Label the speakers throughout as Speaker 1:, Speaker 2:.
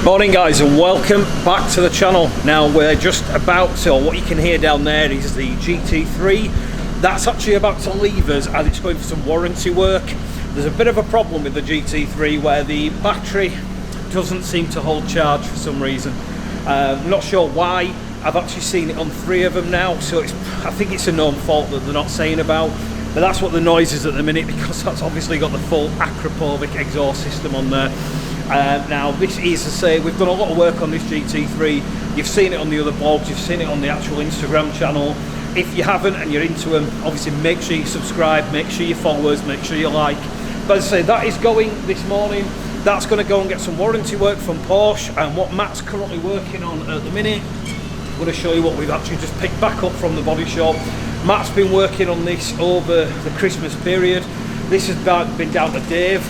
Speaker 1: Morning guys, and welcome back to the channel. Now we're just about to, what you can hear down there is the GT3. That's actually about to leave us as it's going for some warranty work. There's a bit of a problem with the GT3 where the battery doesn't seem to hold charge for some reason. I'm not sure why. I've actually seen it on 3 of them now, so I think it's a known fault that they're not saying about. But that's what the noise is at the minute, because that's obviously got the full Akrapovic exhaust system on there. Now this is to say, we've done a lot of work on this GT3. You've seen it on the other blogs, you've seen it on the actual Instagram channel. If you haven't and you're into them, obviously make sure you subscribe, make sure you follow us, make sure you like. But as I say, that is going this morning. That's going to go and get some warranty work from Porsche, and what Matt's currently working on at the minute, I'm going to show you what we've actually just picked back up from the body shop. Matt's been working on this over the Christmas period. This has been down to Dave.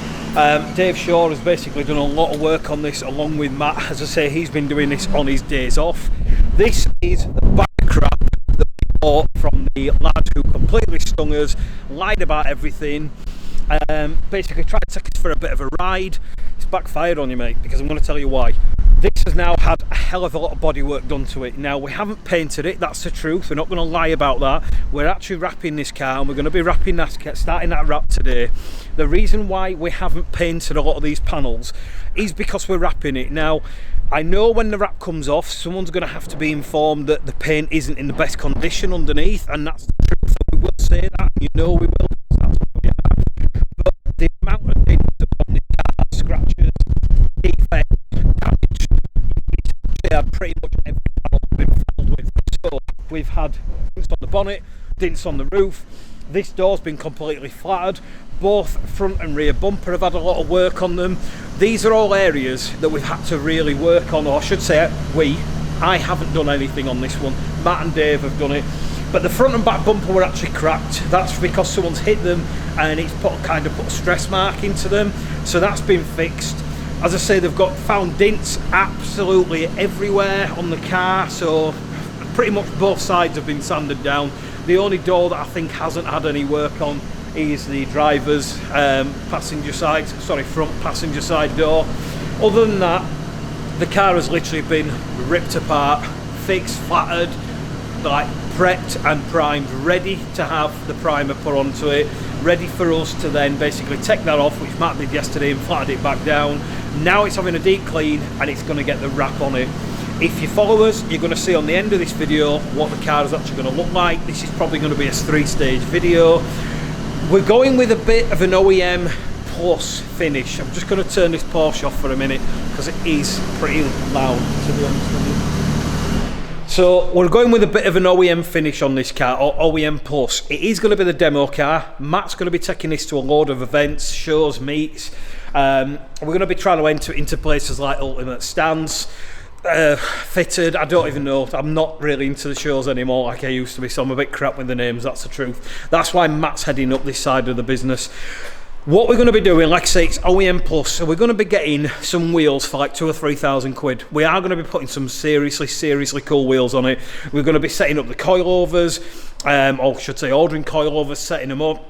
Speaker 1: Dave Shaw has basically done a lot of work on this along with Matt. As I say, he's been doing this on his days off. This is the back wrap that we bought from the lad who completely stung us, lied about everything, basically tried to take us for a bit of a ride. It's backfired on you, mate, because I'm going to tell you why. This has now had a hell of a lot of bodywork done to it. Now, we haven't painted it, that's the truth. We're not going to lie about that. We're actually wrapping this car, and we're going to be wrapping that, starting that wrap today. The reason why we haven't painted a lot of these panels is because we're wrapping it. Now, I know when the wrap comes off, someone's going to have to be informed that the paint isn't in the best condition underneath, and that's the truth. We will say that, and you know we will. That's what we are. But the amount of things on the car, scratches, defects, damage, they are pretty much every panel we've been filled with. So we've had dents on the bonnet, dents on the roof. This door's been completely flattered. Both front and rear bumper have had a lot of work on them. These are all areas that we've had to really work on, or I should say I haven't done anything on this one. Matt and Dave have done it. But the front and back bumper were actually cracked. That's because someone's hit them and it's put a stress mark into them. So that's been fixed. As I say, they've found dents absolutely everywhere on the car. So pretty much both sides have been sanded down. The only door that I think hasn't had any work on is the driver's front passenger side door. Other than that, the car has literally been ripped apart, fixed, flattered, like prepped and primed, ready to have the primer put onto it, ready for us to then basically take that off, which Matt did yesterday, and flattened it back down. Now it's having a deep clean and it's going to get the wrap on it. If you follow us, you're going to see on the end of this video what the car is actually going to look like. This is probably going to be a 3-stage video. We're going with a bit of an OEM plus finish. I'm just going to turn this Porsche off for a minute because it is pretty loud, to be honest with you. So we're going with a bit of an OEM finish on this car, or OEM plus. It is going to be the demo car. Matt's going to be taking this to a load of events, shows, meets. We're going to be trying to enter into places like Ultimate Stands, fitted. I don't even know. I'm not really into the shows anymore like I used to be, so I'm a bit crap with the names, that's the truth. That's why Matt's heading up this side of the business. What we're going to be doing, like I say, it's OEM plus, so we're going to be getting some wheels for like 2,000 or 3,000 quid. We are going to be putting some seriously cool wheels on it. We're going to be setting up the coilovers, or I should say ordering coilovers, setting them up.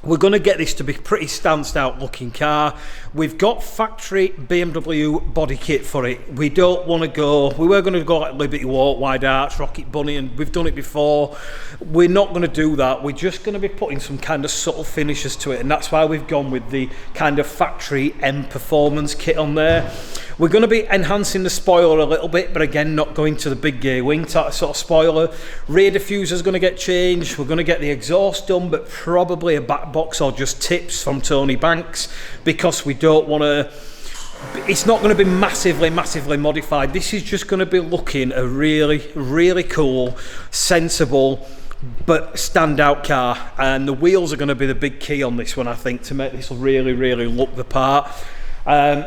Speaker 1: We're going to get this to be pretty stanced out looking car. We've got factory BMW body kit for it. We don't want to go, we were going to go like Liberty Walk, Wide Arch, Rocket Bunny, and we've done it before. We're not going to do that. We're just going to be putting some kind of subtle finishes to it, and that's why we've gone with the kind of factory M Performance kit on there. We're going to be enhancing the spoiler a little bit, but again, not going to the big gear wing type sort of spoiler. Rear diffuser's going to get changed. We're going to get the exhaust done, but probably a back box or just tips from Tony Banks, because we don't want to, it's not going to be massively modified. This is just going to be looking a really cool, sensible but standout car, and the wheels are going to be the big key on this one, I think, to make this really look the part.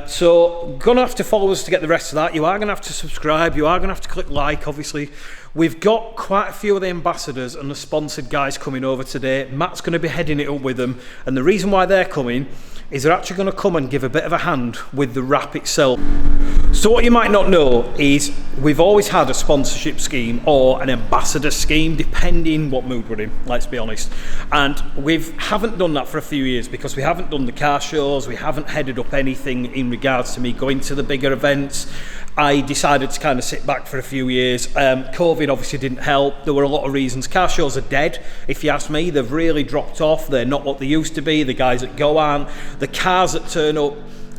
Speaker 1: So gonna have to follow us to get the rest of that. You are gonna have to subscribe, you are gonna have to click like. Obviously we've got quite a few of the ambassadors and the sponsored guys coming over today. Matt's going to be heading it up with them, and the reason why they're coming is they're actually going to come and give a bit of a hand with the wrap itself. So what you might not know is we've always had a sponsorship scheme or an ambassador scheme, depending what mood we're in, let's be honest. And we haven't done that for a few years because we haven't done the car shows, we haven't headed up anything in regards to me going to the bigger events. I decided to kind of sit back for a few years. COVID obviously didn't help. There were a lot of reasons. Car shows are dead, if you ask me. They've really dropped off. They're not what they used to be. The guys that go aren't. The cars that turn up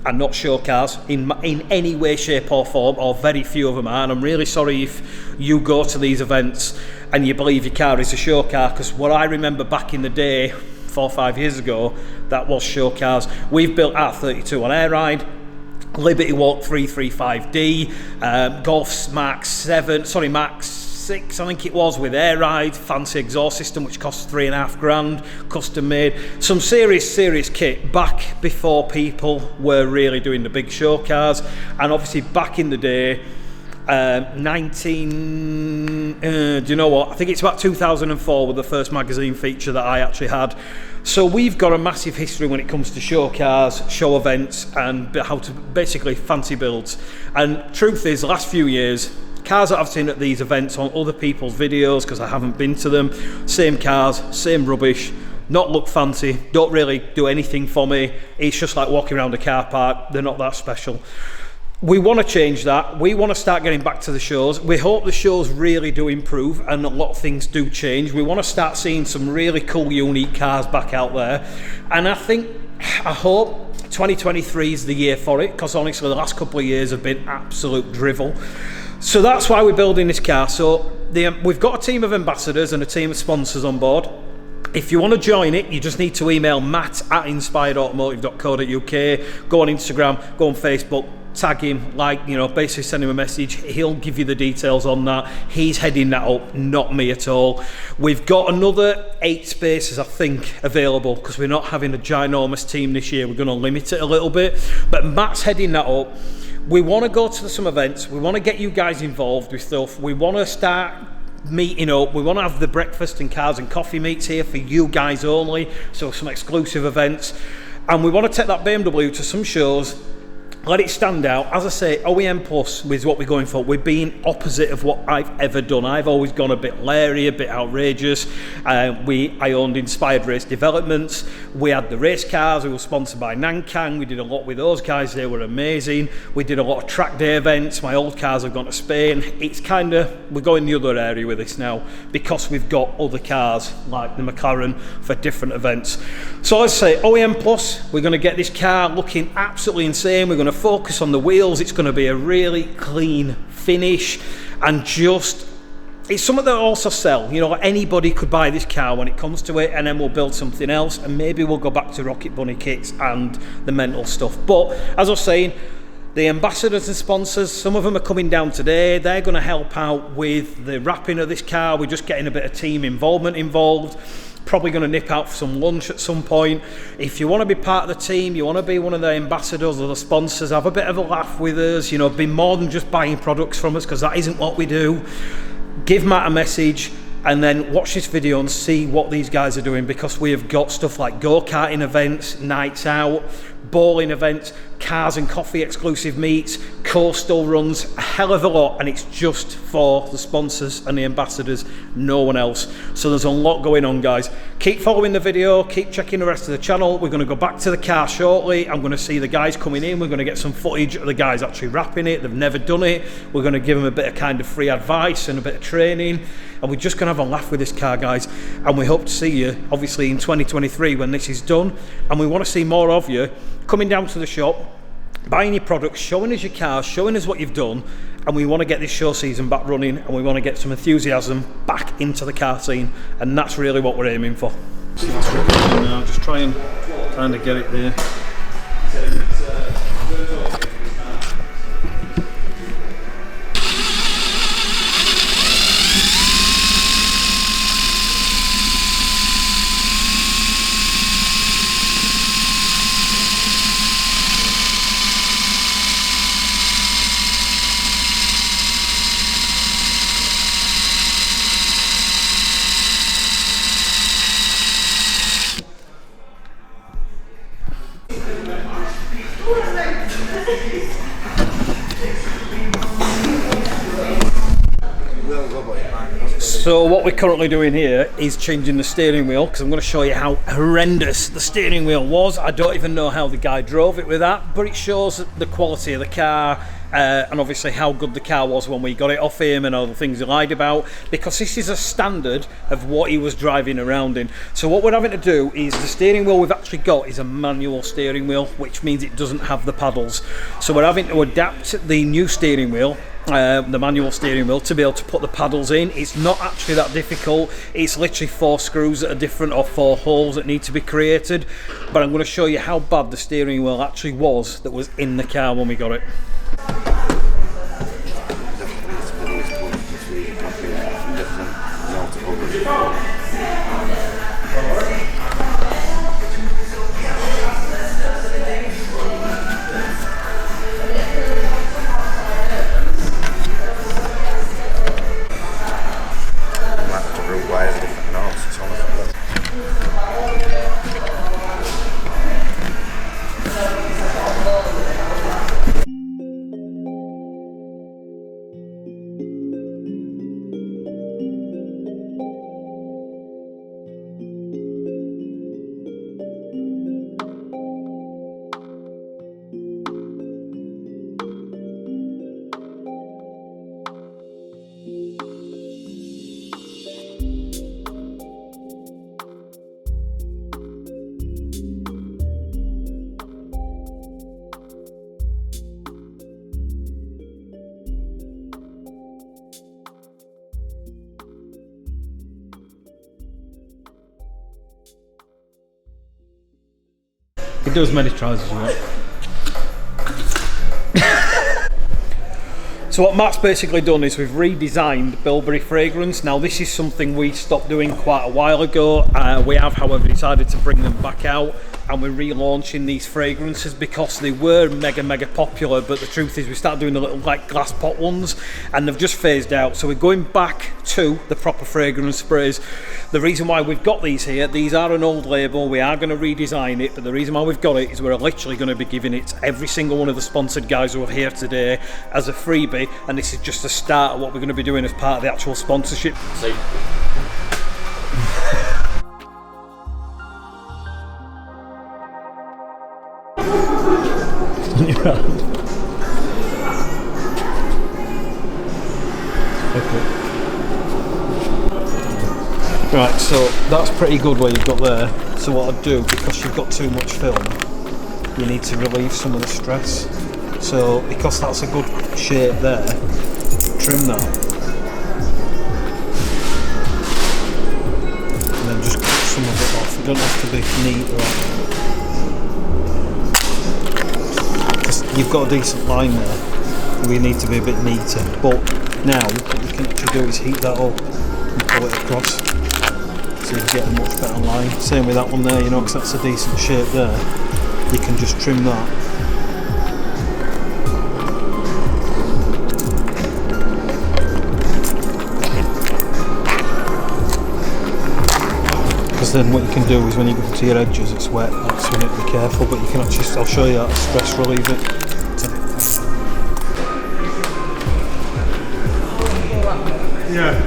Speaker 1: are not show cars in any way, shape or form, or very few of them are. And I'm really sorry if you go to these events and you believe your car is a show car, because what I remember back in the day, 4 or 5 years ago, that was show cars. We've built R32 on air ride, Liberty Walk 335D, Golf Mark 6 I think it was, with air ride, fancy exhaust system which cost $3,500, custom made, some serious kit back before people were really doing the big show cars. And obviously back in the day, do you know what, I think it's about 2004 with the first magazine feature that I actually had. So we've got a massive history when it comes to show cars, show events, and how to basically fancy builds. And truth is, the last few years, cars that I've seen at these events on other people's videos, because I haven't been to them, same cars, same rubbish, not look fancy, don't really do anything for me. It's just like walking around a car park. They're not that special. We want to change that. We want to start getting back to the shows. We hope the shows really do improve and a lot of things do change. We want to start seeing some really cool, unique cars back out there. And I hope 2023 is the year for it, because honestly the last couple of years have been absolute drivel. So that's why we're building this car. So we've got a team of ambassadors and a team of sponsors on board. If you want to join it, you just need to email matt@inspiredautomotive.co.uk, go on Instagram, go on Facebook, tag him, basically send him a message. He'll give you the details on that. He's heading that up, not me at all. We've got another 8 spaces, I think, available, because we're not having a ginormous team this year. We're going to limit it a little bit, but Matt's heading that up. We want to go to some events. We want to get you guys involved with stuff. We want to start meeting up. We want to have the breakfast and cars and coffee meets here for you guys only, so some exclusive events. And we want to take that BMW to some shows, let it stand out. As I say, OEM Plus is what we're going for. We're being opposite of what I've ever done. I've always gone a bit leery, a bit outrageous. I owned Inspired Race Developments. We had the race cars. We were sponsored by unkown. We did a lot with those guys. They were amazing. We did a lot of track day events. My old cars have gone to Spain. It's kind of, we're going the other area with this now, because we've got other cars like the McLaren for different events. So let's say OEM Plus, we're going to get this car looking absolutely insane. We're going to focus on the wheels. It's going to be a really clean finish, and just, it's something that also sell. Anybody could buy this car when it comes to it, and then we'll build something else, and maybe we'll go back to Rocket Bunny kits and the mental stuff. But as I was saying, the ambassadors and sponsors, some of them are coming down today. They're going to help out with the wrapping of this car. We're just getting a bit of team involved. Probably going to nip out for some lunch at some point. If you want to be part of the team, you want to be one of the ambassadors or the sponsors, have a bit of a laugh with us, be more than just buying products from us, because that isn't what we do. Give Matt a message and then watch this video and see what these guys are doing, because we have got stuff like go-karting events, nights out, bowling events, cars and coffee exclusive meets, coastal runs, a hell of a lot, and it's just for the sponsors and the ambassadors, no one else. So there's a lot going on, guys. Keep following the video, keep checking the rest of the channel. We're going to go back to the car shortly. I'm going to see the guys coming in. We're going to get some footage of the guys actually wrapping it. They've never done it. We're going to give them a bit of kind of free advice and a bit of training, and we're just going to have a laugh with this car, guys. And we hope to see you obviously in 2023 when this is done, and we want to see more of you coming down to the shop, buying your products, showing us your cars, showing us what you've done. And we want to get this show season back running, and we want to get some enthusiasm back into the car scene, and that's really what we're aiming for. Now, just try and kind of get it there. So what we're currently doing here is changing the steering wheel, because I'm going to show you how horrendous the steering wheel was. I don't even know how the guy drove it with that, but it shows the quality of the car. and obviously how good the car was when we got it off him and all the things he lied about, because this is a standard of what he was driving around in. So what we're having to do is, the steering wheel we've actually got is a manual steering wheel, which means it doesn't have the paddles. So we're having to adapt the new steering wheel, the manual steering wheel, to be able to put the paddles in. It's not actually that difficult. It's literally 4 screws that are different, or 4 holes that need to be created. But I'm going to show you how bad the steering wheel actually was that was in the car when we got it.
Speaker 2: It does many tries as well.
Speaker 1: So what Matt's basically done is we've redesigned bilberry fragrance. Now this is something we stopped doing quite a while ago. We have, however, decided to bring them back out, and we're relaunching these fragrances because they were mega popular, but the truth is we started doing the little like glass pot ones and they've just phased out. So we're going back to the proper fragrance sprays. The reason why we've got these here, these are an old label, we are going to redesign it, but the reason why we've got it is we're literally going to be giving it to every single one of the sponsored guys who are here today as a freebie, and this is just the start of what we're going to be doing as part of the actual sponsorship.
Speaker 2: See.
Speaker 1: Right, so that's pretty good what you've got there. So what I'd do, because you've got too much film, you need to relieve some of the stress. So because that's a good shape there, trim that. And then just cut some of it off. It doesn't have to be neat, right? Because you've got a decent line there. We need to be a bit neater. But now what you can actually do is heat that up and pull it across, so you get a much better line. Same with that one there, you know, because that's a decent shape there. You can just trim that. Because then what you can do is when you go to your edges, it's wet, that's when you have to be careful, but you can actually, I'll show you how to stress relieve it.
Speaker 2: Yeah.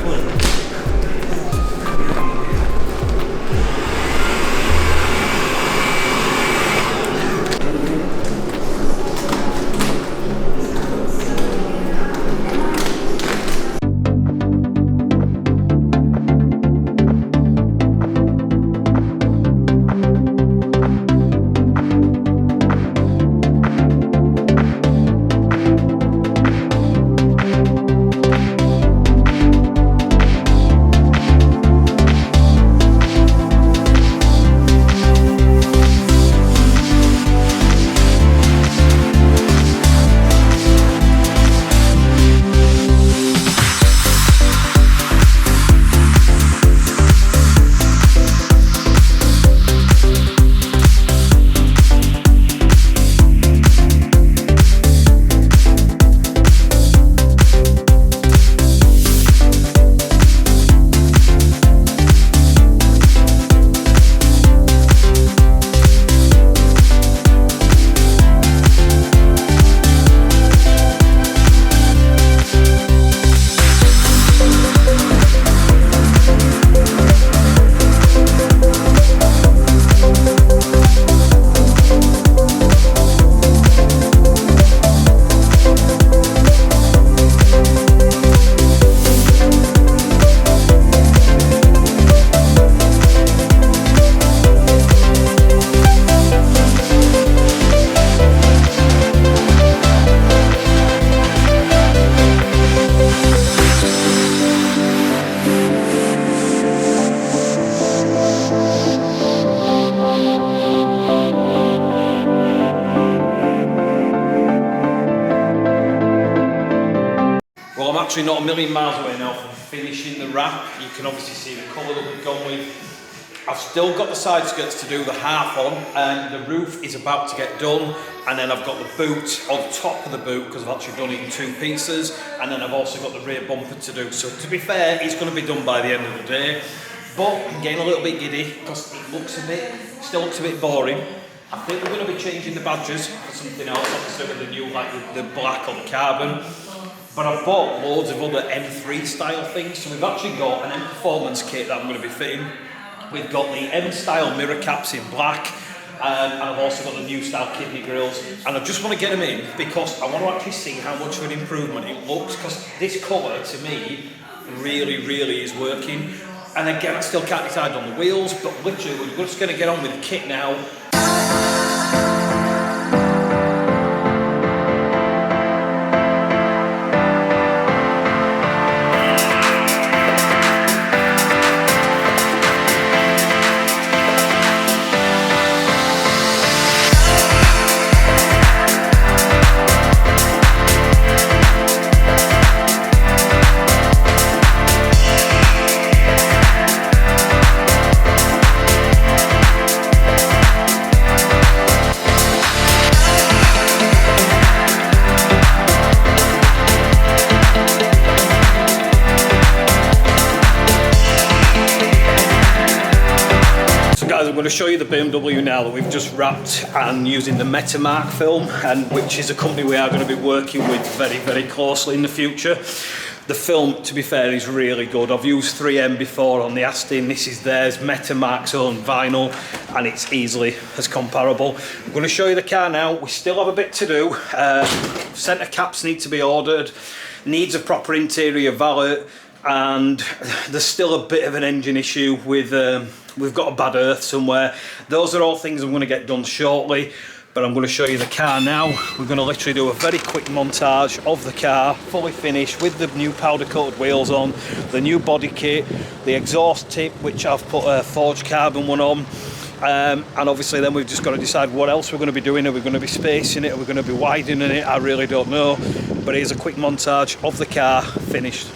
Speaker 1: actually not a million miles away now from finishing the wrap. You can obviously see the colour that we've gone with. I've still got the side skirts to do the half on, and the roof is about to get done, and then I've got the boot on top of the boot because I've actually done it in 2 pieces, and then I've also got the rear bumper to do. So to be fair, it's going to be done by the end of the day, but I'm getting a little bit giddy because it still looks a bit boring. I think we're going to be changing the badges for something else, obviously with the new, like the black or the carbon. But I've bought loads of other M3 style things, so we've actually got an M Performance kit that I'm going to be fitting. We've got the M-style mirror caps in black, and I've also got the new style kidney grills, and I just want to get them in because I want to actually see how much of an improvement it looks, because this colour to me really is working. And again, I still can't decide on the wheels, but literally we're just going to get on with the kit now. I'm going to show you the BMW now that we've just wrapped, and using the Metamark film, and which is a company we are going to be working with very closely in the future. The film, to be fair, is really good. I've used 3M before on the Aston. This is theirs, Metamark's own vinyl, and it's easily as comparable. I'm going to show you the car now. We still have a bit to do. Centre caps need to be ordered, needs a proper interior valet, and there's still a bit of an engine issue with we've got a bad earth somewhere. Those are all things I'm going to get done shortly, but I'm going to show you the car now. We're going to literally do a very quick montage of the car, fully finished, with the new powder coated wheels on, the new body kit, the exhaust tip, which I've put a forged carbon one on, and obviously then we've just got to decide what else we're going to be doing. Are we going to be spacing it? Are we going to be widening it? I really don't know, but here's a quick montage of the car finished.